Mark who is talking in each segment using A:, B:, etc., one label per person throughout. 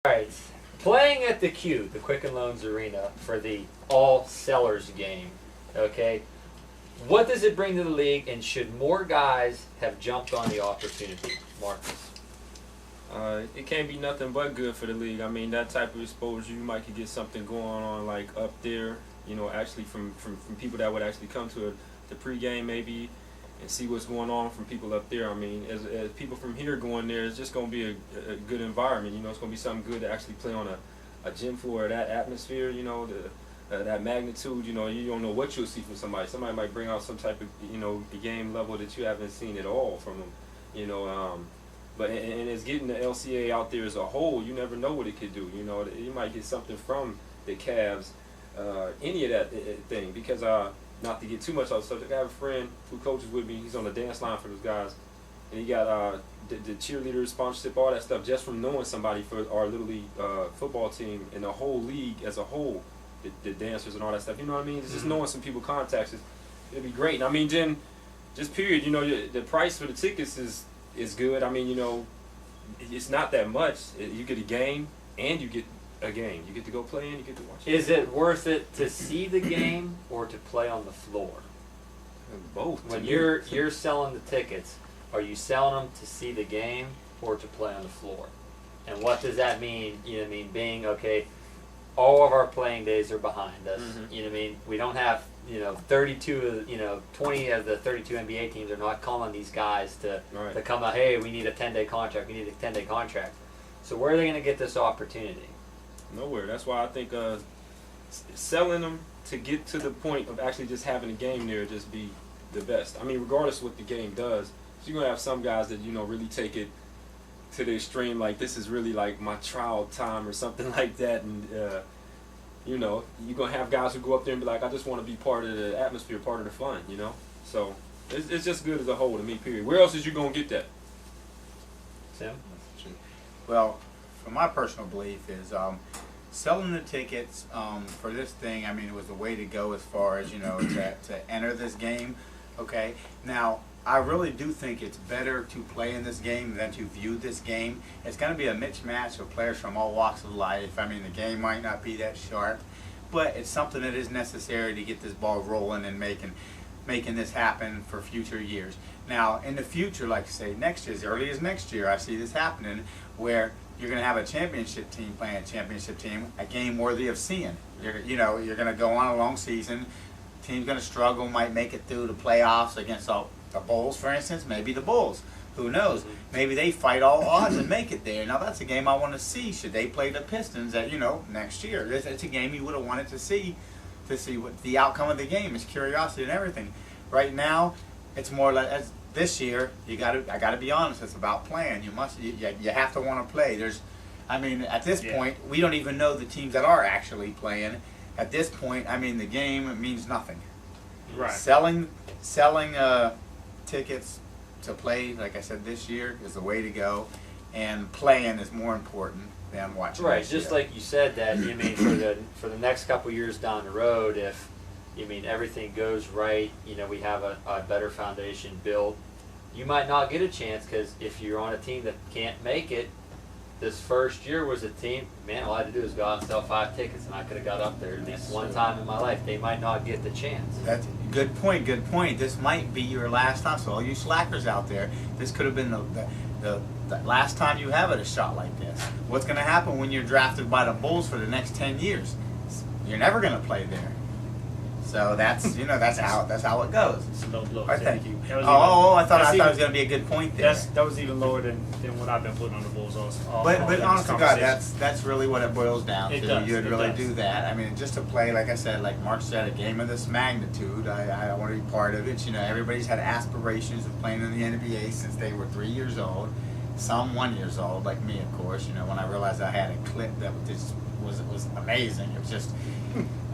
A: Alright, playing at the Q, the Quicken Loans Arena, for the all-sellers game, okay, what does it bring to the league, and should more guys have jumped on the opportunity? Marcus?
B: It can't be nothing but good for the league. I mean, that type of exposure, you might could get something going on like up there, you know, actually from people that would actually come to the pregame maybe and see what's going on from people up there. I mean, as people from here going there, it's just going to be a good environment. You know, it's going to be something good to actually play on a gym floor, that atmosphere, you know, that magnitude. You know, you don't know what you'll see from somebody. Somebody might bring out some type of, you know, game level that you haven't seen at all from them, you know. But and it's getting the LCAA out there as a whole. You never know what it could do. You know, you might get something from the Cavs, any of that thing. Because not to get too much off the subject, I have a friend who coaches with me. He's on the dance line for those guys, and he got the cheerleader sponsorship, all that stuff, just from knowing somebody for our little league football team and the whole league as a whole, the dancers and all that stuff. You know what I mean? It's just knowing some people contacts. It'd be great. And I mean, then just period. You know, the price for the tickets is good. I mean, you know, it's not that much. You get a game and you get a game. You get to go play and you get to watch it.
A: Is it worth it to see the game or to play on the floor?
B: Both.
A: When you're selling the tickets, are you selling them to see the game or to play on the floor? And what does that mean? You know what I mean? Being, okay, all of our playing days are behind us. Mm-hmm. You know what I mean? We don't have, you know, 20 of the 32 NBA teams are not calling these guys to come out, hey, we need a 10-day contract, we need a 10-day contract. So where are they going to get this opportunity?
B: Nowhere. That's why I think selling them to get to the point of actually just having a game there just be the best. I mean, regardless of what the game does, you're going to have some guys that, you know, really take it to the extreme, like this is really like my trial time or something like that. And, you know, you're going to have guys who go up there and be like, I just want to be part of the atmosphere, part of the fun, you know. So it's just good as a whole to me, period. Where else is you going to get that?
A: Sam?
C: Well, from my personal belief is selling the tickets for this thing, I mean, it was the way to go as far as, you know, to enter this game. Okay, now I really do think it's better to play in this game than to view this game. It's going to be a mismatch of players from all walks of life. I mean, the game might not be that sharp, but it's something that is necessary to get this ball rolling and making this happen for future years. Now, in the future, like I say, next year, as early as next year, I see this happening where you're going to have a championship team playing a championship team, a game worthy of seeing. You're going to go on a long season. Team's going to struggle, might make it through the playoffs against the Bulls, for instance. Maybe the Bulls. Who knows? Maybe they fight all odds and make it there. Now, that's a game I want to see. Should they play the Pistons at, you know, next year? It's a game you would have wanted to see what the outcome of the game is, curiosity and everything. Right now, it's more like this year. I got to be honest. It's about playing. You have to want to play. I mean, at this point, we don't even know the teams that are actually playing. At this point, I mean, the game means nothing.
D: Right.
C: Selling tickets to play, like I said, this year is the way to go, and playing is more important than watching.
A: Right, just like you said that, you mean, for the next couple of years down the road, if, you mean, everything goes right, you know, we have a better foundation built, you might not get a chance, because if you're on a team that can't make it, this first year was a team, man, all I had to do was go out and sell 5 tickets, and I could have got up there at least one time in my life. They might not get the chance.
C: That's good point. Good point. This might be your last time. So all you slackers out there, this could have been the last time you have a shot like this. What's going to happen when you're drafted by the Bulls for the next 10 years? You're never going to play there. So that's that's how it goes.
D: It's a low blow.
C: All right, thank you.
D: I
C: thought it was going to be a good point there.
D: That was even lower than what I've been putting on the Bulls also.
C: But honest to God, that's really what it boils down to. You'd really
D: does.
C: do that. I mean, just to play, like I said, like Mark said, a game of this magnitude, I want to be part of it. You know, everybody's had aspirations of playing in the NBA since they were 3 years old. Some 1 year old, like me, of course. You know, when I realized I had a clip that just was amazing. It was just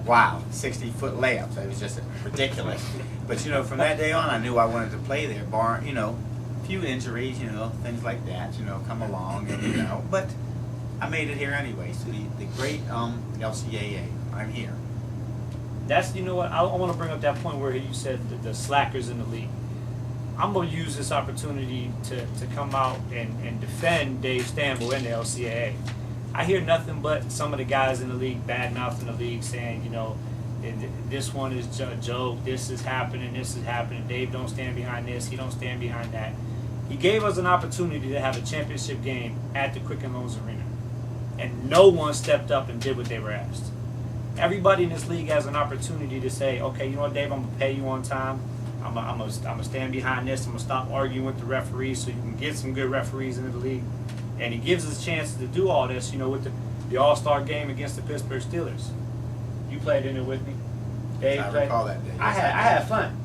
C: wow, 60-foot layups. It was just ridiculous. But, you know, from that day on, I knew I wanted to play there, bar, you know, a few injuries, you know, things like that, you know, come along, and, you know, but I made it here anyway. So the great LCAA, I'm here.
D: That's, you know what, I want to bring up that point where you said the slackers in the league. I'm going to use this opportunity to come out and defend Dave Stanville and the LCAA. I hear nothing but some of the guys in the league bad mouthing the league, saying, you know, this one is a joke. This is happening. This is happening. Dave don't stand behind this. He don't stand behind that. He gave us an opportunity to have a championship game at the Quicken Loans Arena, and no one stepped up and did what they were asked. Everybody in this league has an opportunity to say, okay, you know what, Dave, I'm gonna pay you on time. I'm gonna stand behind this. I'm gonna stop arguing with the referees so you can get some good referees into the league. And he gives us a chance to do all this, you know, with the All-Star game against the Pittsburgh Steelers. You played in it with me. Dave
C: I
D: played.
C: recall that day.
D: I had fun.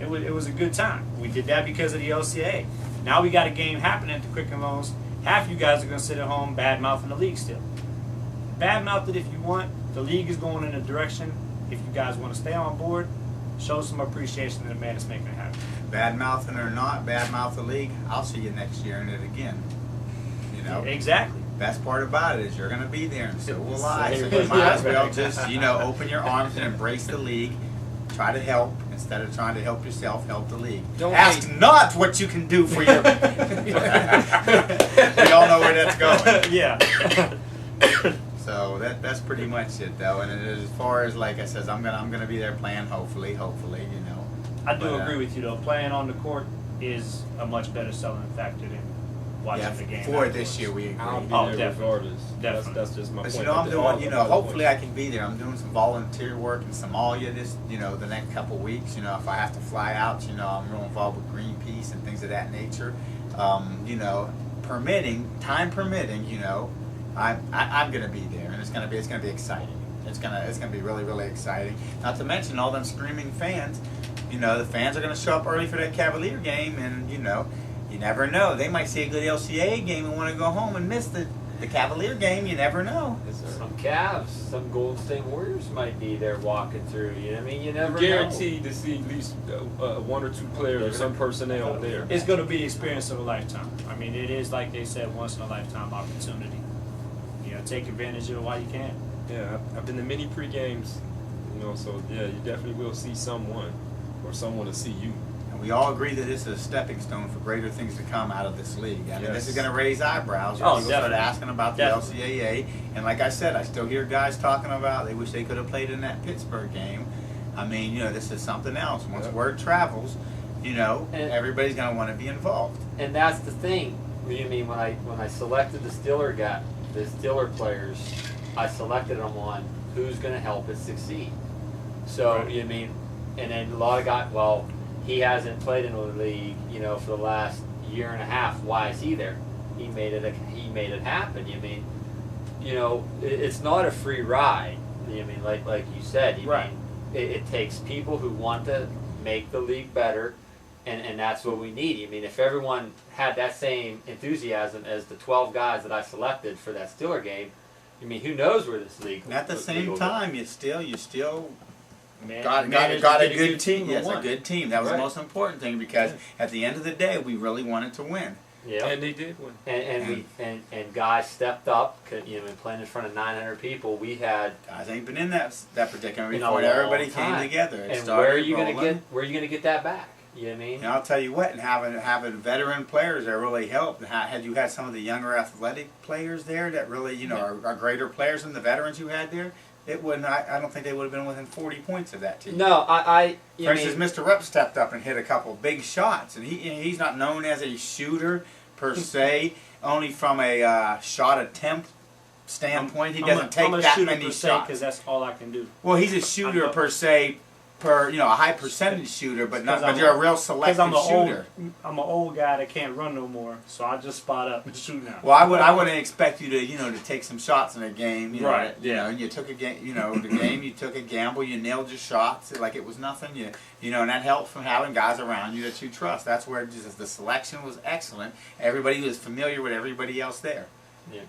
D: It was a good time. We did that because of the LCAA. Now we got a game happening at the Quicken Loans. Half you guys are gonna sit at home bad mouthing the league still. Bad mouth it if you want. The league is going in a direction. If you guys want to stay on board, show some appreciation to the man that's making it happen.
C: Bad mouthing or not, bad mouth the league, I'll see you next year in it again. You know?
D: Exactly.
C: Best part about it is you're going to be there, and so will I. So
A: Yeah.
C: you might as well just, you know, open your arms and embrace the league. Try to help instead of trying to help yourself. Help the league.
B: Don't
C: Ask not what you can do for your. We all know where that's going.
D: Yeah.
C: So that's pretty much it, though. And as far as like I says, I'm gonna be there playing. Hopefully, you know.
D: I do
C: But,
D: agree with you though. Playing on the court is a much better selling factor than watching
C: Yeah,
D: the game.
C: for
D: afterwards.
C: this year we agree.
B: I'll be
D: Oh,
B: there
D: definitely.
B: regardless.
D: Definitely.
B: That's just my
C: But
B: point.
C: you know, I'm
B: But
C: doing,
B: all
C: you
B: the
C: know,
B: other
C: hopefully I
B: points.
C: can be there. I'm doing some volunteer work in Somalia the next couple weeks. You know, if I have to fly out, you know, I'm real involved with Greenpeace and things of that nature. You know, time permitting, you know, I'm gonna be there, and it's gonna be exciting. It's gonna be really, really exciting. Not to mention all them screaming fans. You know, the fans are gonna show up early for that Cavalier game, and you know, you never know. They might see a good LCAA game and want to go home and miss the Cavalier game. You never know.
B: Yes, sir.
A: Some Cavs, some Golden State Warriors might be there walking through. You know what I mean? You never
B: Guaranteed to see at least one or two players or some personnel there.
D: It's going to be the experience of a lifetime. I mean, it is, like they said, once in a lifetime opportunity. You know, take advantage of it while you can.
B: Yeah, I've been to many pre-games, you know, so yeah, you definitely will see someone or someone to see you.
C: And we all agree that this is a stepping stone for greater things to come out of this league. I mean, this is
B: Yes.
C: going to raise eyebrows.
D: Oh,
C: People start
D: definitely.
C: asking about the
D: Definitely.
C: LCAA. And like I said, I still hear guys talking about they wish they could have played in that Pittsburgh game. I mean, you know, this is something else. Once
B: Yep.
C: word travels, you know,
A: And-
C: everybody's going to want to be involved.
A: And that's the thing. You know what I mean, when I selected the Steeler players, I selected them on who's going to help us succeed. So
D: Right.
A: you know what I mean, and then a lot of guys. Well, he hasn't played in the league, you know, for the last year and a half. Why is he there? He made it happen. You know what I mean, you know, it's not a free ride. You know what I mean, like you said. You
D: Right.
A: mean, it takes people who want to make the league better. And that's what we need. I mean, if everyone had that same enthusiasm as the 12 guys that I selected for that Steeler game, I mean, who knows where this league?
C: And at the
A: league
C: same
A: will go.
C: time, you still
D: Man,
C: got a
D: managed to
C: good
D: get a
C: team.
D: and
C: Yes, a
D: won.
C: good team. That was
B: Right.
C: the most important thing because at the end of the day, we really wanted to win.
A: Yeah.
B: And they did win.
A: And guys stepped up. You know, playing in front of 900 people, we had.
C: Guys ain't been in that predicament
A: In a
C: before.
A: long
C: Everybody came
A: time.
C: together. It
A: And
C: started
A: where are you
C: rolling.
A: Where are you gonna get that back? You know what I mean?
C: And I'll tell you what, and having veteran players that really helped. Had you had some of the younger athletic players there that really, you know, are greater players than the veterans you had there, it wouldn't. I don't think they would have been within 40 points of that team.
A: No, you
C: For
A: mean,
C: instance, Mr. Rep stepped up and hit a couple big shots, and he's not known as a shooter per se. Only from a shot attempt standpoint, he doesn't take that many
D: because
C: shots.
D: that's all I can do.
C: Well, he's a shooter
D: I'm a-
C: per se, a high percentage shooter, but not.
D: Because
C: But you're a real
D: Because
C: selective
D: I'm
C: shooter.
D: I'm an old guy that can't run no more, so I just spot up and shoot now.
C: Well, I wouldn't expect you to, you know, to take some shots in a game, you know,
D: Right,
C: you know, and you took a game, you know, the game, you took a gamble, you nailed your shots like it was nothing, you know, and that helped from having guys around you that you trust. That's where just the selection was excellent. Everybody was familiar with everybody else there.
A: yeah.